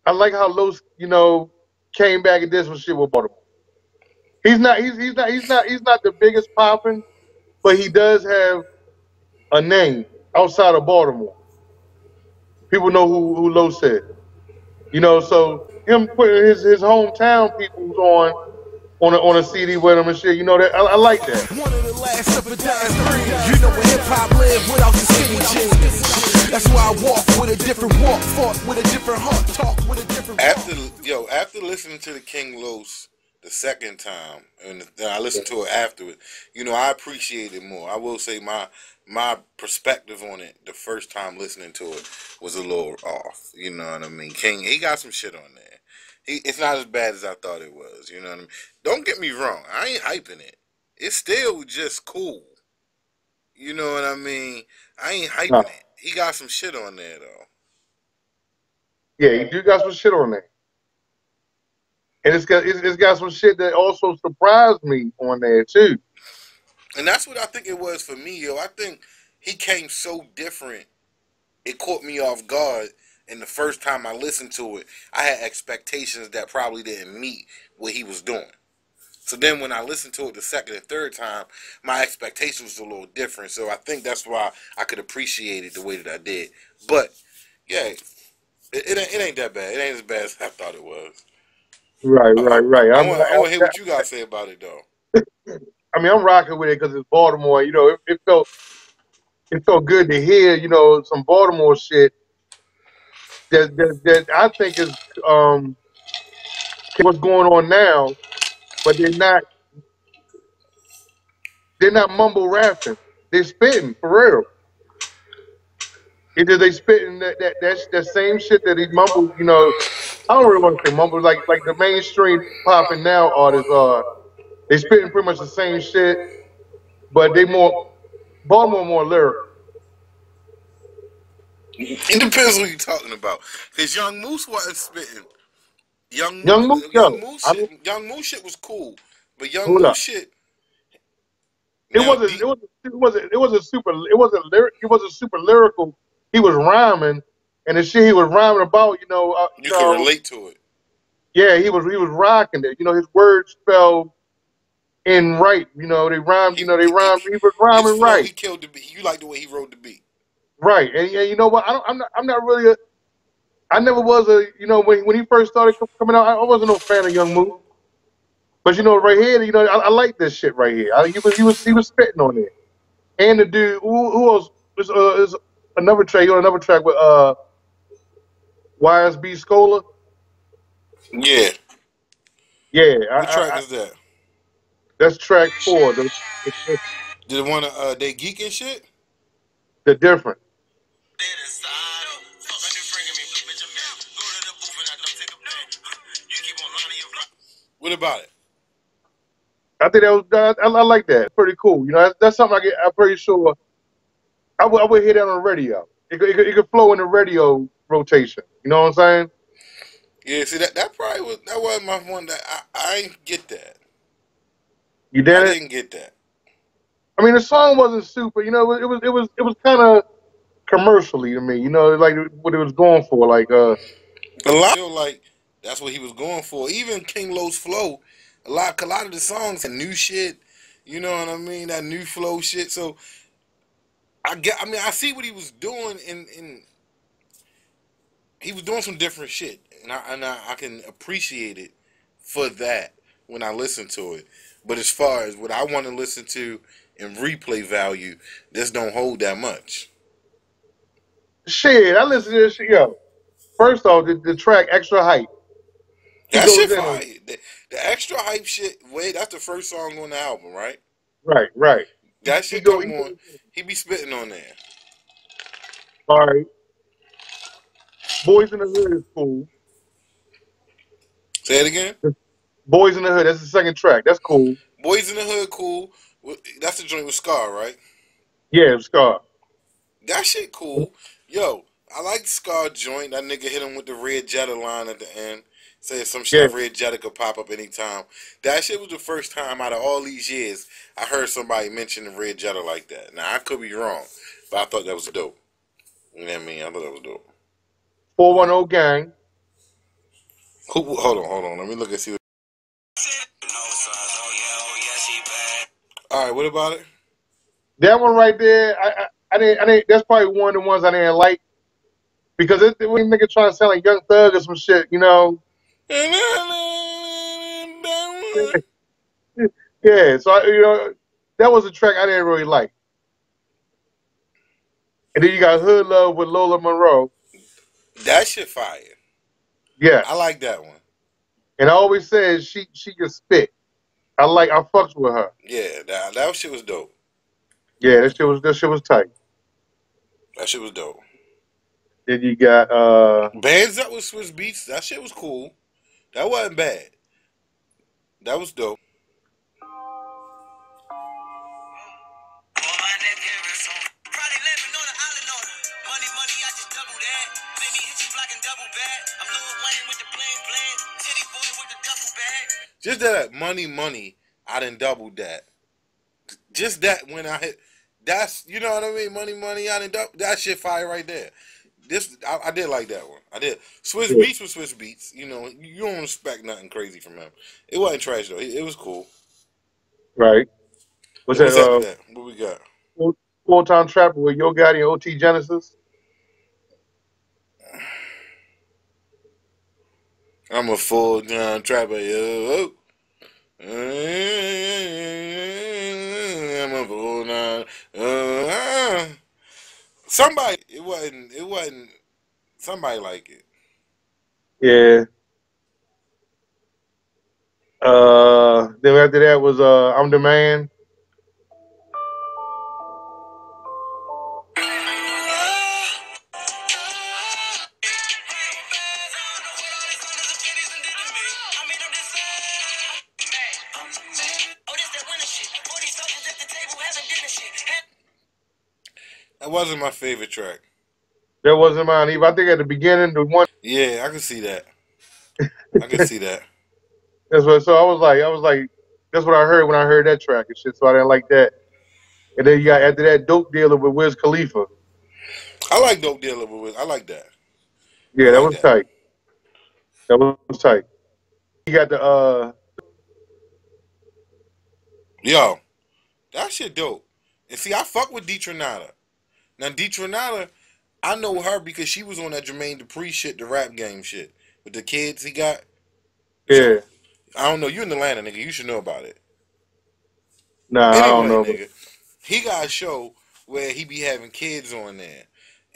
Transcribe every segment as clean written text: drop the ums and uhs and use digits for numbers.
I like how Los, came back and did some shit with Baltimore. He's not the biggest popping, but he does have a name outside of Baltimore. People know who Los is. So him putting his hometown peoples on a CD with him and shit, that I like that. One of the last of a dying breed. You know where hip hop live without the skinny jeans. That's why I walk with a different walk, fought with a different heart, talk with a different. After listening to the King Los the second time, and then I listened to it afterwards, I appreciate it more. I will say my perspective on it the first time listening to it was a little off. You know what I mean? King, he got some shit on there. It's not as bad as I thought it was. You know what I mean? Don't get me wrong. I ain't hyping it. It's still just cool. You know what I mean? I ain't hyping it. He got some shit on there, though. Yeah, he do got some shit on there. And it's got some shit that also surprised me on there, too. And that's what I think it was for me, yo. I think he came so different, it caught me off guard. And the first time I listened to it, I had expectations that probably didn't meet what he was doing. So then when I listened to it the second and third time, my expectations was a little different. So I think that's why I could appreciate it the way that I did. But, yeah, it ain't that bad. It ain't as bad as I thought it was. Right. I want to hear what you got to say about it, though. I mean, I'm rocking with it because it's Baltimore. It felt good to hear, some Baltimore shit that I think is what's going on now, but they're not mumble rapping. They're spitting for real. Either they spitting that same shit that he mumbles. I don't really want to say mumble like the mainstream popping now artists are. They spitting pretty much the same shit, but Baltimore more lyrical. It depends what you're talking about. Because Young Moose wasn't spitting. Young Moose, Young Moose shit was cool, but Young hold Moose up. shit. It Now, wasn't. It wasn't super lyrical. He was rhyming, and the shit he was rhyming about, you can relate to it. yeah, he was rocking it. His words fell in right. They rhymed. They rhymed. He was His rhyming flow, right. he killed the beat. You like the way he wrote the beat. Right, and you know what? I'm not really I never was when he first started coming out. I wasn't no fan of Young Moose, but right here, I like this shit right here. He was spitting on it, and the dude who else is another track. Another track with YSB Scola. Yeah. Yeah, What track is that? that's track 4. The Did it want to they geek and shit? the different. What about it? I think I like that. Pretty cool. That's something I'm pretty sure I would hear that on the radio. It could flow in the radio rotation. You know what I'm saying? Yeah, see that probably was my one that I didn't get that. You I did it. didn't get that. I mean, the song wasn't super. It was kind of commercially to me. Like what it was going for. Like A lot feel like that's what he was going for. Even King Lo's flow, a lot of the songs had new shit. You know what I mean? That new flow shit. So I see what he was doing in he was doing some different shit, and I can appreciate it for that when I listen to it. But as far as what I want to listen to in replay value, this don't hold that much. shit. I listen to this shit. Yo, first off, the track "Extra Hype." He That shit goes in on fire. The extra hype shit. Wait, that's the first song on the album, right? right. That He shit go. come on. He be spitting on there. All right. Boys in the Hood is cool. Say it again. Boys in the Hood. That's the second track. That's cool. Boys in the Hood, cool. That's the joint with Scar, right? Yeah, Scar. That shit cool. Yo, I like the Scar joint. That nigga hit him with the red Jetta line at the end. Said some shit Yeah. that red Jetta could pop up anytime. That shit was the first time out of all these years I heard somebody mention the red Jetta like that. Now, I could be wrong, but I thought that was dope. You know what I mean? I thought that was dope. 410 Gang. Hold on. Let me look and see. All right, what about it? That one right there, I didn't. That's probably one of the ones I didn't like because it when nigga trying to sound like Young Thug or some shit, you know. Yeah, so that was a track I didn't really like. And then you got Hood Love with Lola Monroe. That shit fire. I Yes, like that one. and I always said she can spit. I fucks with her. Yeah, that shit was dope. Yeah, that shit was tight. That shit was dope. Then you got Bands up with Swiss Beats. That shit was cool. That wasn't bad. That was dope. Just that money, I done doubled that. Just that when I hit, that's you know what I mean. Money, I done double that shit fire right there. I did like that one. I did. Swiss Beats was Swiss Beats. You know, you don't expect nothing crazy from him. It wasn't trash though. It was cool. right. What's What that? was after that? What we got? Full Time Trapper with Yo Gotti and OT Genesis. I'm a full time trapper, yo. I'm a full time. Somebody, it wasn't. It wasn't. Somebody like it. Yeah. Then after that was I'm the Man. That wasn't my favorite track. That wasn't mine either. I think at the beginning the one Yeah, I can see that. I can see that. that's what so I was like that's what I heard when I heard that track and shit, so I didn't like that. And then you got after that Dope Dealer with Wiz Khalifa. I like Dope Dealer with. I like that. I Yeah, that like was that. tight. That was tight. You got the Yo, that shit dope. And see, I fuck with Detronada. Now Detronada, I know her because she was on that Jermaine Dupri shit, the rap game shit with the kids he got. Shit, yeah. I don't know. You in Atlanta, nigga. You should know about it. Nah, I don't Anyway, know. But nigga, he got a show where he be having kids on there,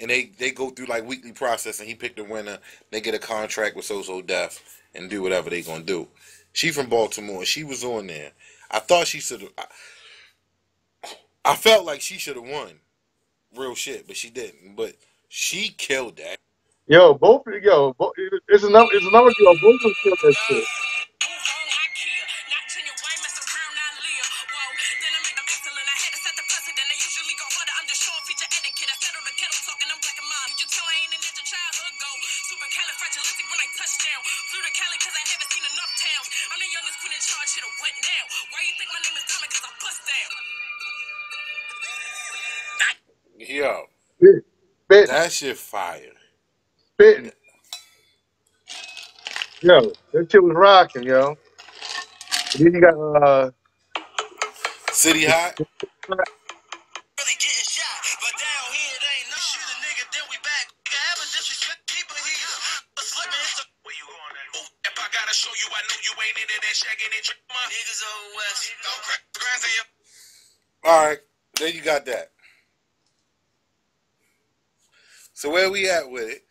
and they go through like weekly process, and he pick the winner. They get a contract with So Def and do whatever they gonna do. She from Baltimore. She was on there. I thought she should have. I felt like she should have won. Real shit, but she didn't. But she killed that. it's another girl. Both of them killed that shit. Yo, Spitting, that shit fire. spitting. Yo, that shit was rocking, yo. And then you got City Hot. All right, then you got that. So where we at with it?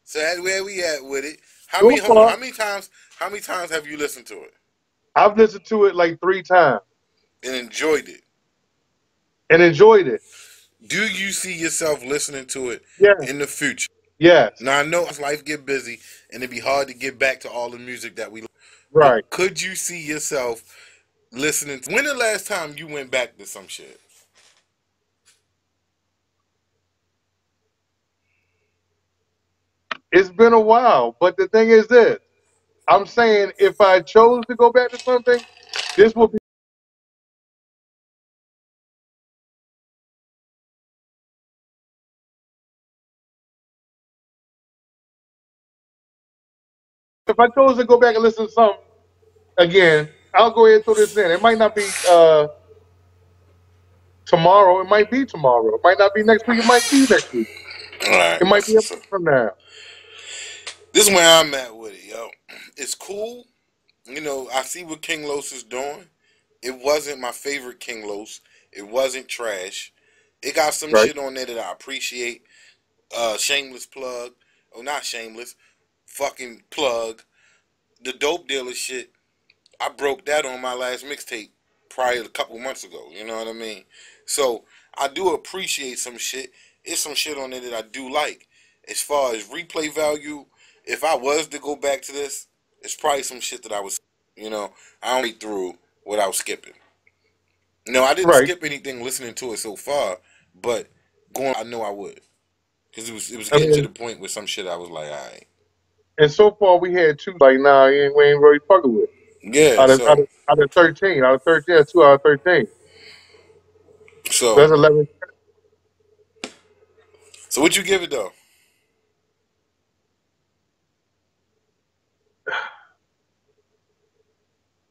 So where we at with it? How many? so Hold on. far. How many times? How many times have you listened to it I've listened to it like 3 times and enjoyed it? and enjoyed it. Do you see yourself listening to it Yeah. in the future? Yes. Now I know as life get busy and it'd be hard to get back to all the music that we. But Right. could you see yourself listening? When the last time you went back to some shit? It's been a while, but the thing is this: I'm saying if I chose to go back to something, this would be if I chose to go back and listen to something again, I'll go ahead and throw this in. It might not be tomorrow. It might be tomorrow. It might not be next week. It might be next week. All right. It might be a So month from now. this is where I'm at with it, yo. It's cool. You know, I see what King Los is doing. It wasn't my favorite King Los. It wasn't trash. It got some Right. shit on there that I appreciate. Shameless plug. Oh, not shameless. Fucking plug. The dope dealer shit. I broke that on my last mixtape probably a couple months ago. You know what I mean? So I do appreciate some shit. It's some shit on there that I do like. As far as replay value, if I was to go back to this, it's probably some shit that I was, you know, I only through without skipping. No, I didn't Right. skip anything listening to it so far, but going, I know I would, because it was I getting to mean, the point with some shit I was like, all right, and so far we had two. Like, nah, we ain't really fucking with. yeah. Out of out of out of 13, out of 13, that's 2 out of 13. So, That's 11. so what you give it though?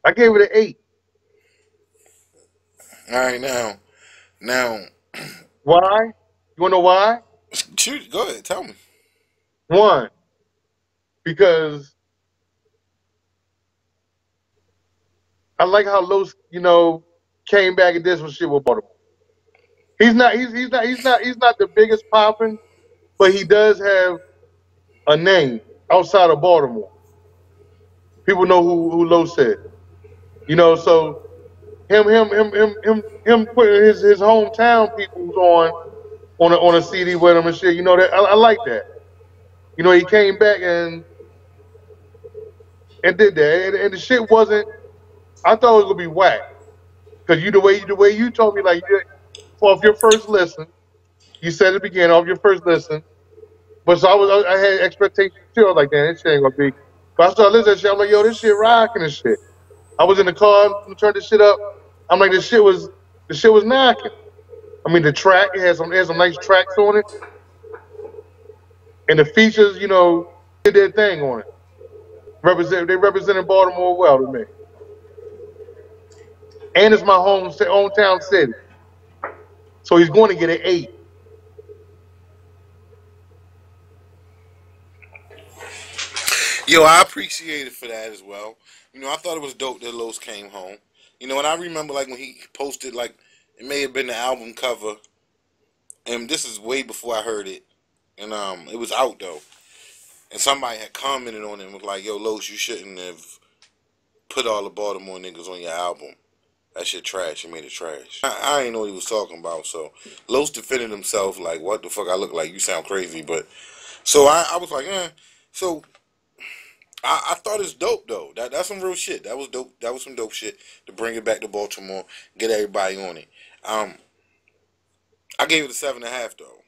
I gave it an 8. All right, now, Why? You wanna know why? shoot, go ahead, tell me. One, because I like how Los, came back and did some shit with Baltimore. He's not the biggest popping, but he does have a name outside of Baltimore. People know who Los is. So him putting his hometown peoples on a CD with him and shit. That I like that. He came back and did that, and the shit wasn't. I thought it was gonna be whack because the way you told me like off your first listen, you said at the beginning off your first listen. But so I had expectations too. I was like, damn, this shit ain't gonna be. But I started listening to that shit. I'm like, yo, this shit rocking and shit. I was in the car, turned this shit up. I'm like, the shit was knocking. I mean, the track it had some nice tracks on it, and the features, did their thing on it. They represented Baltimore well to me, and it's my hometown city, so he's going to get an 8. Yo, I appreciate it for that as well. I thought it was dope that Los came home. And I remember like when he posted like it may have been the album cover, and this is way before I heard it, and it was out though, and somebody had commented on it and was like, "Yo, Los, you shouldn't have put all the Baltimore niggas on your album. That shit trash. You made it trash." I ain't know what he was talking about. So Los defended himself like, "What the fuck? I look like? You sound crazy." But so I was like, eh. So I thought it's dope though. That's some real shit. That was dope. That was some dope shit to bring it back to Baltimore, get everybody on it. I gave it a 7.5 though.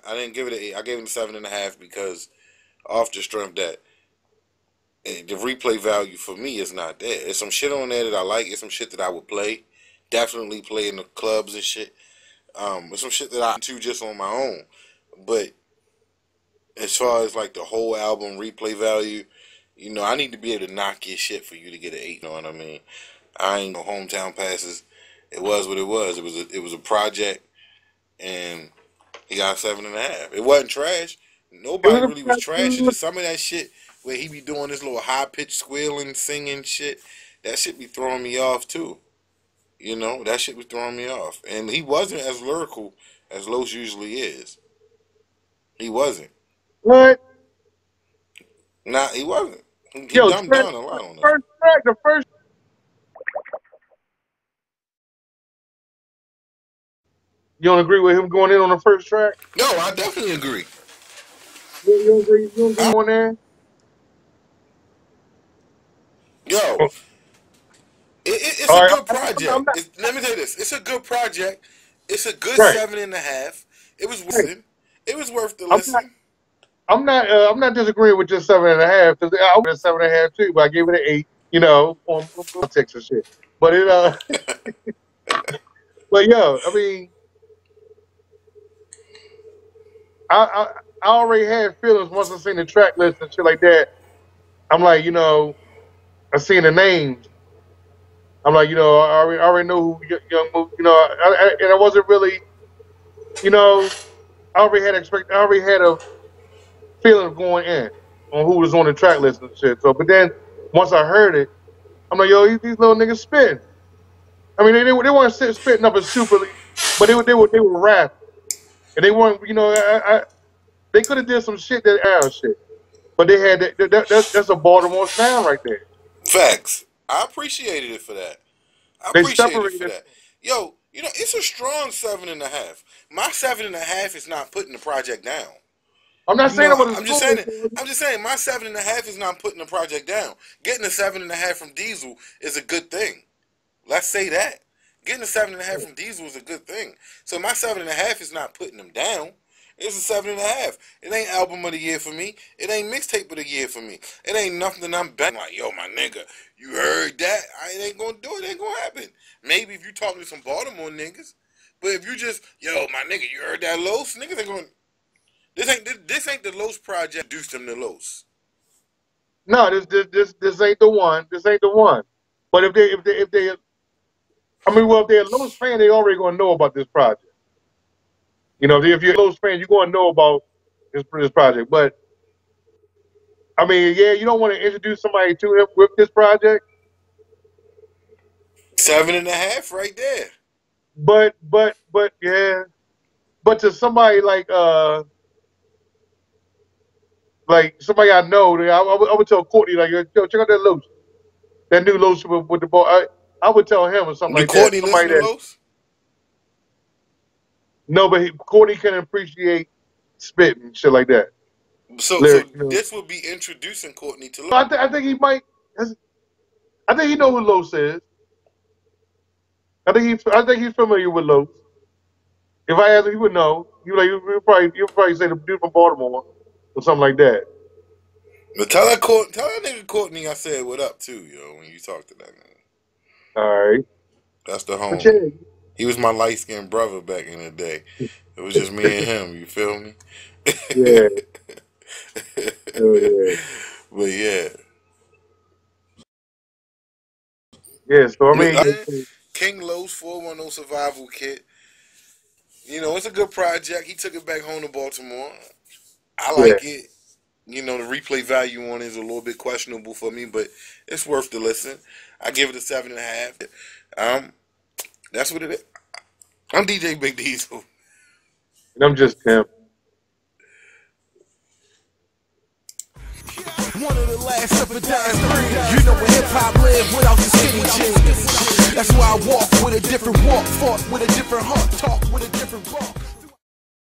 I didn't give it an 8. I gave it a 7.5 because off the strength that the replay value for me is not there. There's some shit on there that I like. It's some shit that I would play, definitely play in the clubs and shit. There's some shit that I do just on my own. But as far as like the whole album replay value, I need to be able to knock your shit for you to get an 8. You know what I mean? I ain't no hometown passes. It was what it was. It was a project, and he got 7.5. It wasn't trash. It Nobody was really was trash. It's a, just some of that shit where he be doing this little high pitched squealing, singing shit. That shit be throwing me off too. That shit was throwing me off. And he wasn't as lyrical as Los usually is. He wasn't. what? Nah, he wasn't. He Yo, dumbed track, down a lot on that. first track, the first. You don't agree with him going in on the first track? No, I definitely agree. You don't agree on there? Yo, Oh, it's all a right, good I'm project. not Let me tell you this. It's a good project. It's a good right. 7.5. It was Right. listen. It was worth the I'm not. listen. I'm not disagreeing with just 7.5 because I would have 7.5 too, but I gave it an 8. On politics and shit. But but yo, I mean, I I, I already had feelings once I seen the track list and shit like that. I'm like, you know, I seen the names. I'm like, you know, I already know who Young Mook. You know, and I wasn't really, you know, I already had a feeling going in on who was on the track list and shit. So, but then once I heard it, I'm like, yo, these little niggas spitting. I mean, they weren't spitting up a super, but they were rapping, and they weren't, you know, they could have did some shit that Arrow shit, but they had that's a Baltimore sound right there. Facts. I appreciated it for that. I They appreciate it for separated. that. Yo, you know, it's a strong 7.5. My 7.5 is not putting the project down. I'm not You saying know, about the I'm just score. saying it. I'm just saying my 7.5 is not putting the project down. Getting a 7.5 from Diesel is a good thing. Let's say that. Getting a 7.5 from Diesel is a good thing. So my 7.5 is not putting them down. It's a 7.5. It ain't album of the year for me. It ain't mixtape of the year for me. It ain't nothing that I'm betting like, yo, my nigga, you heard that? I ain't gonna do it. It ain't gonna happen. Maybe if you talking to some Baltimore niggas, but if you just, yo, my nigga, you heard that Los? Niggas ain't going. This ain't the Los project. Introduce them to Los. No, this ain't the one. This ain't the one. But if they, I mean, well, if they're a Los fan, they already gonna know about this project. You know, if you're a Los fan, you're gonna know about this project. But I mean, yeah, you don't want to introduce somebody to him with this project. 7.5 right there. But yeah, but to somebody like somebody I know, I would tell Courtney like, yo, check out that new Los with the ball. I would tell him or something Do like that. Courtney Somebody listen to that Los? no, but Courtney can appreciate spitting and shit like that. So Lyrics, you know. this would be introducing Courtney to Los. I think he might. I think he know who Los is. I think he's familiar with Los. If I asked him, he would know. He'll probably say the dude from Baltimore or something like that. But tell that nigga Courtney I said what up too, yo, when you talk to that nigga. All right. That's the But yeah, homie. He was my light skinned brother back in the day. It was just me and him, you feel me? yeah, yeah, But yeah. yeah. So I mean, King Los 410 Survival Kit. You know, it's a good project. He took it back home to Baltimore. I yeah. like it. You know, the replay value on it is a little bit questionable for me, but it's worth the listen. I give it a 7.5. That's what it is. I'm DJ Big Diesel. And I'm just Tim. One of the last of a dying breed. You know where hip-hop live without the skinny jeans. That's why I walk with a different walk, fought with a different heart, talk with a different walk.